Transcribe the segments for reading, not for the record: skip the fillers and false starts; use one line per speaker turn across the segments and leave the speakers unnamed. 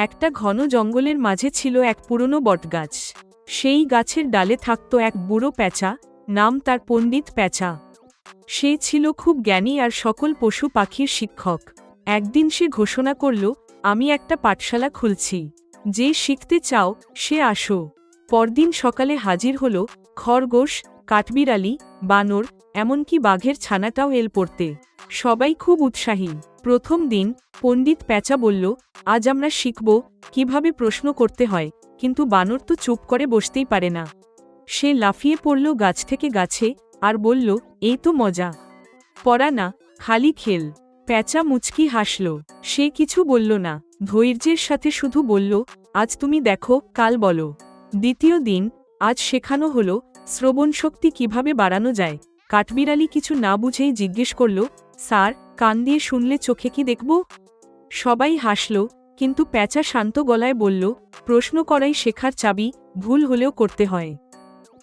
একটা ঘন জঙ্গলের মাঝে ছিল এক পুরনো বটগাছ। সেই গাছের ডালে থাকত এক বুড়ো প্যাঁচা, নাম তার পণ্ডিত প্যাঁচা। সে ছিল খুব জ্ঞানী আর সকল পশু পাখির শিক্ষক। একদিন সে ঘোষণা করল, আমি একটা পাঠশালা খুলছি, যে শিখতে চাও সে আসো। পরদিন সকালে হাজির হল খরগোশ, কাঠবিড়ালি, বানর, এমনকি বাঘের ছানাটাও এল পড়তে। সবাই খুব উৎসাহী। প্রথম দিন পণ্ডিত প্যাঁচা বলল, আজ আমরা শিখব কিভাবে প্রশ্ন করতে হয়, কিন্তু বানর তো চুপ করে বসতেই পারে না। সে লাফিয়ে পড়ল গাছ থেকে গাছে আর বলল, এই তো মজা, পড়া না, খালি খেল। প্যাঁচা মুচকি হাসল। সে কিছু বলল না, ধৈর্যের সাথে শুধু বলল, আজ তুমি দেখো, কাল বলো। দ্বিতীয় দিন, আজ শেখানো হলো শ্রবণশক্তি কিভাবে বাড়ানো যায়। কাঠবিড়ালি কিছু না বুঝেই জিজ্ঞেস করল, স্যার, কান দিয়ে শুনলে চোখে কি দেখব? সবাই হাসল, কিন্তু প্যাঁচা শান্ত গলায় বলল, প্রশ্ন করাই শেখার চাবি, ভুল হলেও করতে হয়।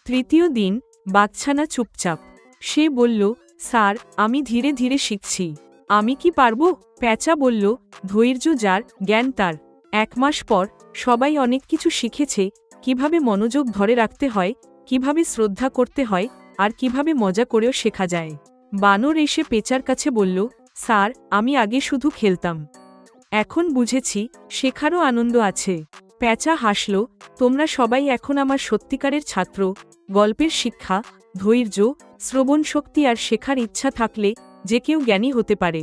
তৃতীয় দিন, বাঘছানা চুপচাপ। সে বলল, স্যার, আমি ধীরে ধীরে শিখছি। আমি কি পারবো? প্যাঁচা বলল, ধৈর্য যার, জ্ঞান তার। 1 মাস পর সবাই অনেক কিছু শিখেছে, কিভাবে মনোযোগ ধরে রাখতে হয়, কিভাবে শ্রদ্ধা করতে হয়, আর কিভাবে মজা করেও শেখা যায়। বানর এসে পেঁচার কাছে বলল, স্যার, আমি আগে শুধু খেলতাম, এখন বুঝেছি শেখারও আনন্দ আছে। প্যাঁচা হাসল, তোমরা সবাই এখন আমার সত্যিকারের ছাত্র। গল্পের শিক্ষা, ধৈর্য, শ্রবণশক্তি আর শেখার ইচ্ছা থাকলে যে কেউ জ্ঞানী হতে পারে।